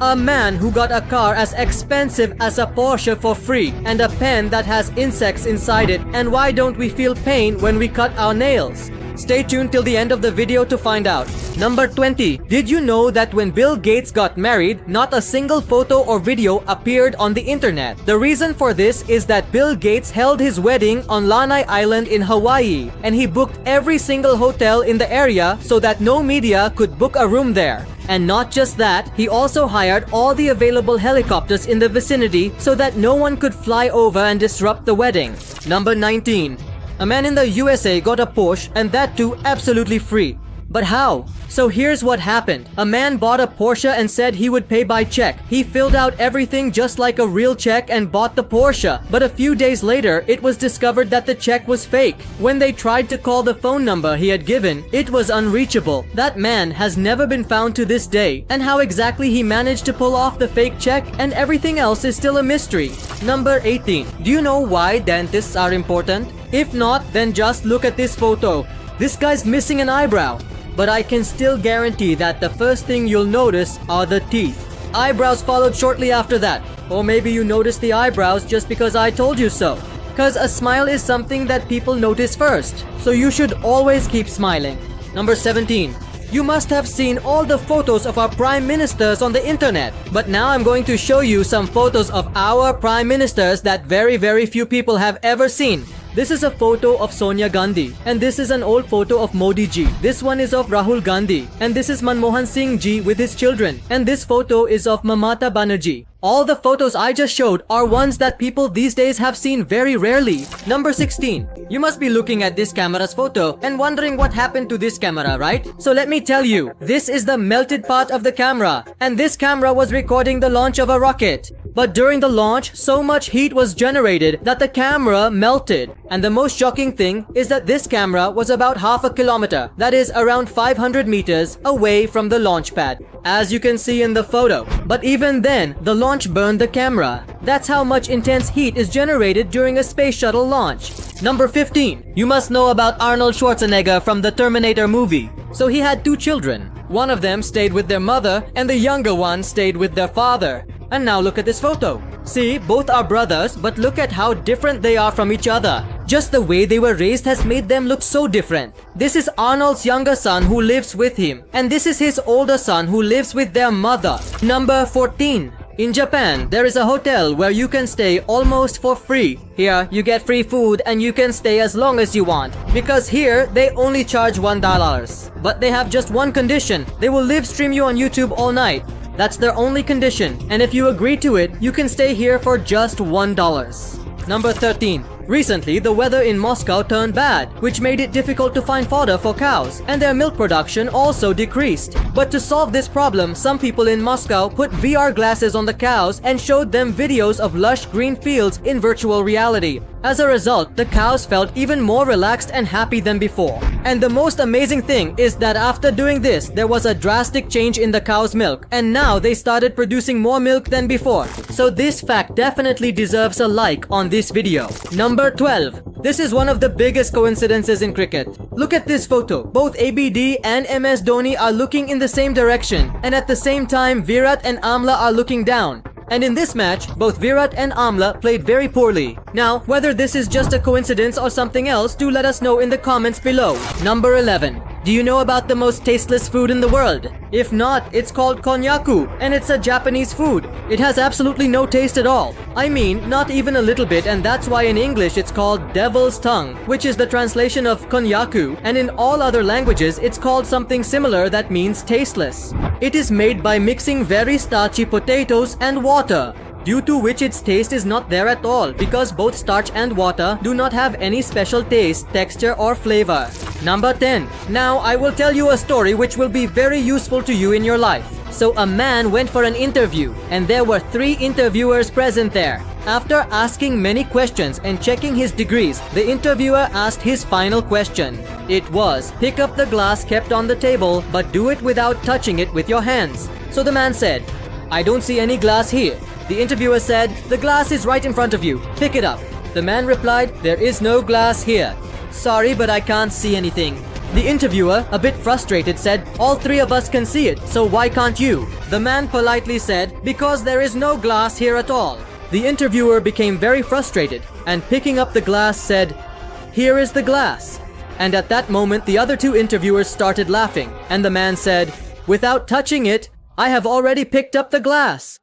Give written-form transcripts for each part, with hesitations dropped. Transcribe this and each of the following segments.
A man who got a car as expensive as a Porsche for free and a pen that has insects inside it, and why don't we feel pain when we cut our nails? Stay tuned till the end of the video to find out. Number 20. Did you know that when Bill Gates got married, not a single photo or video appeared on the internet? The reason for this is that Bill Gates held his wedding on Lanai Island in Hawaii, and he booked every single hotel in the area so that no media could book a room there. And not just that, he also hired all the available helicopters in the vicinity so that no one could fly over and disrupt the wedding. Number 19. A man in the USA got a Porsche, and that too absolutely free. But how? So here's what happened. A man bought a Porsche and said he would pay by check. He filled out everything just like a real check and bought the Porsche. But a few days later, it was discovered that the check was fake. When they tried to call the phone number he had given, it was unreachable. That man has never been found to this day. And how exactly he managed to pull off the fake check and everything else is still a mystery. Number 18. Do you know why dentists are important? If not, then just look at this photo. This guy's missing an eyebrow. But I can still guarantee that the first thing you'll notice are the teeth. Eyebrows followed shortly after that. Or maybe you noticed the eyebrows just because I told you so. Cause a smile is something that people notice first. So you should always keep smiling. Number 17. You must have seen all the photos of our prime ministers on the internet. But now I'm going to show you some photos of our prime ministers that very few people have ever seen. This is a photo of Sonia Gandhi, and this is an old photo of Modi ji. This one is of Rahul Gandhi, and this is Manmohan Singh ji with his children, and this photo is of Mamata Banerjee. All the photos I just showed are ones that people these days have seen very rarely. Number 16. You must be looking at this camera's photo and wondering what happened to this camera, right? So let me tell you, this is the melted part of the camera, and this camera was recording the launch of a rocket. But during the launch, so much heat was generated that the camera melted. And the most shocking thing is that this camera was about half a kilometer, that is around 500 meters away from the launch pad, as you can see in the photo. But even then, the launch burned the camera. That's how much intense heat is generated during a space shuttle launch. Number 15. You must know about Arnold Schwarzenegger from the Terminator movie. So he had two children. One of them stayed with their mother and the younger one stayed with their father. And now look at this photo. See, both are brothers, but look at how different they are from each other. Just the way they were raised has made them look so different. This is Arnold's younger son who lives with him, and this is his older son who lives with their mother. Number 14. In Japan, there is a hotel where you can stay almost for free. Here, you get free food and you can stay as long as you want. Because here, they only charge $1. But they have just one condition. They will live stream you on YouTube all night. That's their only condition, and if you agree to it, you can stay here for just $1. Number 13. Recently, the weather in Moscow turned bad, which made it difficult to find fodder for cows, and their milk production also decreased. But to solve this problem, some people in Moscow put VR glasses on the cows and showed them videos of lush green fields in virtual reality. As a result, the cows felt even more relaxed and happy than before. And the most amazing thing is that after doing this, there was a drastic change in the cow's milk, and now they started producing more milk than before. So this fact definitely deserves a like on this video. Number 12. This is one of the biggest coincidences in cricket. Look at this photo. Both ABD and MS Dhoni are looking in the same direction, and at the same time Virat and Amla are looking down. And in this match, both Virat and Amla played very poorly. Now, whether this is just a coincidence or something else, do let us know in the comments below. Number 11. Do you know about the most tasteless food in the world? If not, it's called konnyaku, and it's a Japanese food. It has absolutely no taste at all. I mean, not even a little bit, and that's why in English it's called devil's tongue, which is the translation of konnyaku, and in all other languages it's called something similar that means tasteless. It is made by mixing very starchy potatoes and water, due to which its taste is not there at all, because both starch and water do not have any special taste, texture or flavor. Number 10. Now I will tell you a story which will be very useful to you in your life. So a man went for an interview, and there were 3 interviewers present there. After asking many questions and checking his degrees, the interviewer asked his final question. It was, pick up the glass kept on the table, but do it without touching it with your hands. So the man said, I don't see any glass here. The interviewer said, the glass is right in front of you. Pick it up. The man replied, there is no glass here. Sorry, but I can't see anything. The interviewer, a bit frustrated, said, "All three of us can see it, so why can't you?" The man politely said, "Because there is no glass here at all." The interviewer became very frustrated and picking up the glass said, "Here is the glass." And at that moment the other two interviewers started laughing and the man said, "Without touching it, I have already picked up the glass."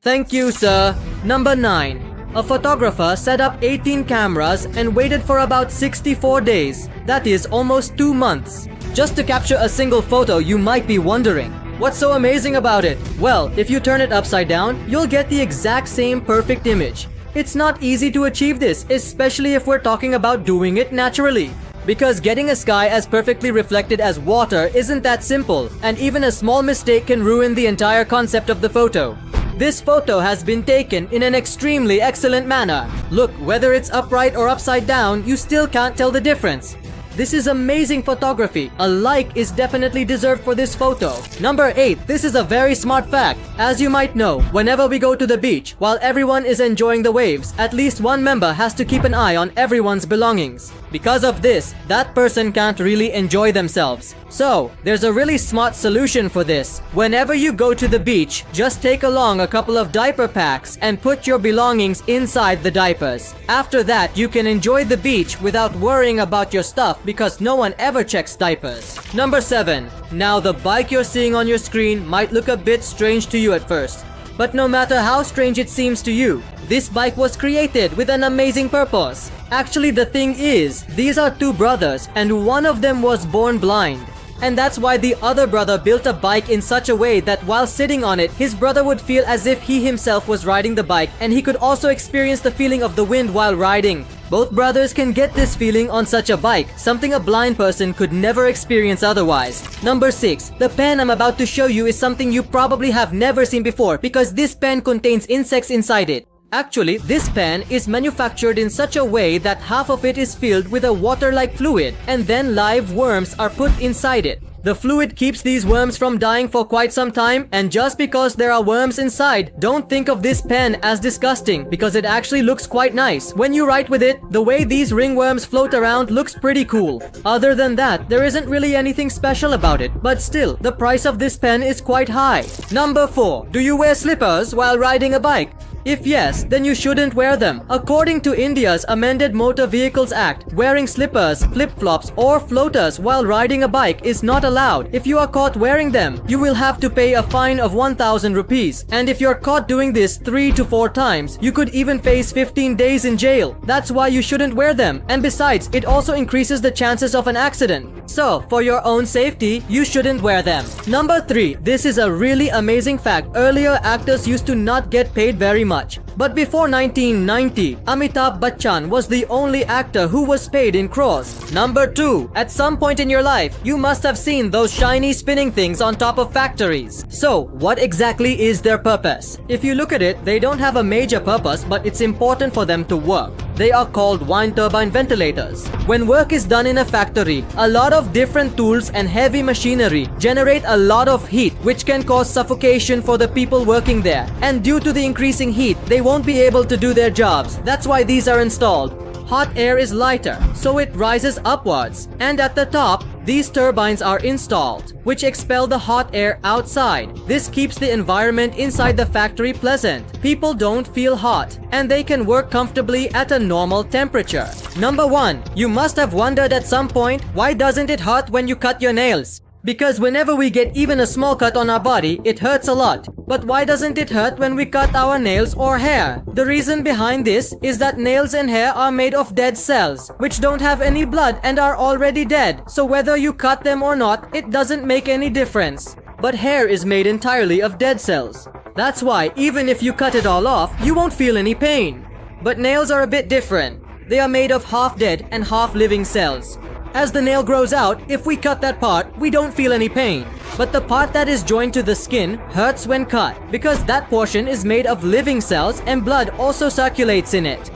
Thank you, sir. Number 9. A photographer set up 18 cameras and waited for about 64 days. That is almost 2 months. Just to capture a single photo, you might be wondering, what's so amazing about it? Well, if you turn it upside down, you'll get the exact same perfect image. It's not easy to achieve this, especially if we're talking about doing it naturally. Because getting a sky as perfectly reflected as water isn't that simple, and even a small mistake can ruin the entire concept of the photo. This photo has been taken in an extremely excellent manner. Look, whether it's upright or upside down, you still can't tell the difference. This is amazing photography. A like is definitely deserved for this photo. Number 8. This is a very smart fact. As you might know, whenever we go to the beach, while everyone is enjoying the waves, at least one member has to keep an eye on everyone's belongings. Because of this, that person can't really enjoy themselves. So, there's a really smart solution for this. Whenever you go to the beach, just take along a couple of diaper packs and put your belongings inside the diapers. After that, you can enjoy the beach without worrying about your stuff because no one ever checks diapers. Number 7. Now the bike you're seeing on your screen might look a bit strange to you at first. But no matter how strange it seems to you, this bike was created with an amazing purpose. Actually, the thing is, these are two brothers and one of them was born blind. And that's why the other brother built a bike in such a way that while sitting on it, his brother would feel as if he himself was riding the bike and he could also experience the feeling of the wind while riding. Both brothers can get this feeling on such a bike, something a blind person could never experience otherwise. Number 6. The pen I'm about to show you is something you probably have never seen before because this pen contains insects inside it. Actually, this pen is manufactured in such a way that half of it is filled with a water-like fluid and then live worms are put inside it. The fluid keeps these worms from dying for quite some time, and just because there are worms inside, don't think of this pen as disgusting because it actually looks quite nice. When you write with it, the way these ringworms float around looks pretty cool. Other than that, there isn't really anything special about it, but still, the price of this pen is quite high. Number 4. Do you wear slippers while riding a bike? If yes, then you shouldn't wear them. According to India's amended Motor Vehicles Act, wearing slippers, flip-flops or floaters while riding a bike is not allowed. If you are caught wearing them, you will have to pay a fine of 1,000 rupees. And if you're caught doing this 3 to 4 times, you could even face 15 days in jail. That's why you shouldn't wear them. And besides, it also increases the chances of an accident. So, for your own safety, you shouldn't wear them. Number 3. This is a really amazing fact. Earlier, actors used to not get paid very much. But before 1990, Amitabh Bachchan was the only actor who was paid in crores. Number 2. At some point in your life, you must have seen those shiny spinning things on top of factories. So, what exactly is their purpose? If you look at it, they don't have a major purpose, but it's important for them to work. They are called wind turbine ventilators. When work is done in a factory, a lot of different tools and heavy machinery generate a lot of heat, which can cause suffocation for the people working there. And due to the increasing heat, they won't be able to do their jobs. That's why these are installed. Hot air is lighter, so it rises upwards. And at the top, these turbines are installed, which expel the hot air outside. This keeps the environment inside the factory pleasant. People don't feel hot, and they can work comfortably at a normal temperature. Number 1. You must have wondered at some point, why doesn't it hurt when you cut your nails? Because whenever we get even a small cut on our body, it hurts a lot. But why doesn't it hurt when we cut our nails or hair? The reason behind this is that nails and hair are made of dead cells, which don't have any blood and are already dead. So whether you cut them or not, it doesn't make any difference. But hair is made entirely of dead cells. That's why even if you cut it all off, you won't feel any pain. But nails are a bit different. They are made of half dead and half living cells. As the nail grows out, if we cut that part, we don't feel any pain. But the part that is joined to the skin hurts when cut, because that portion is made of living cells and blood also circulates in it.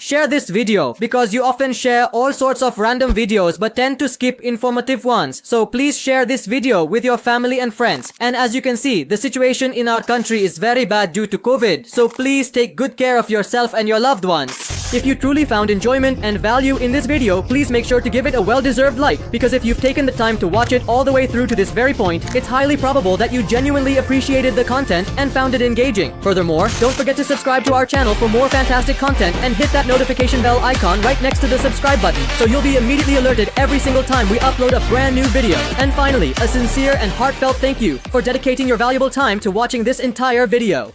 share this video because you often share all sorts of random videos but tend to skip informative ones. So please share this video with your family and friends. And as you can see, the situation in our country is very bad due to COVID. So please take good care of yourself and your loved ones. If you truly found enjoyment and value in this video, please make sure to give it a well-deserved like, because if you've taken the time to watch it all the way through to this very point, it's highly probable that you genuinely appreciated the content and found it engaging. Furthermore, don't forget to subscribe to our channel for more fantastic content and hit that notification bell icon right next to the subscribe button so you'll be immediately alerted every single time we upload a brand new video. And finally, a sincere and heartfelt thank you for dedicating your valuable time to watching this entire video.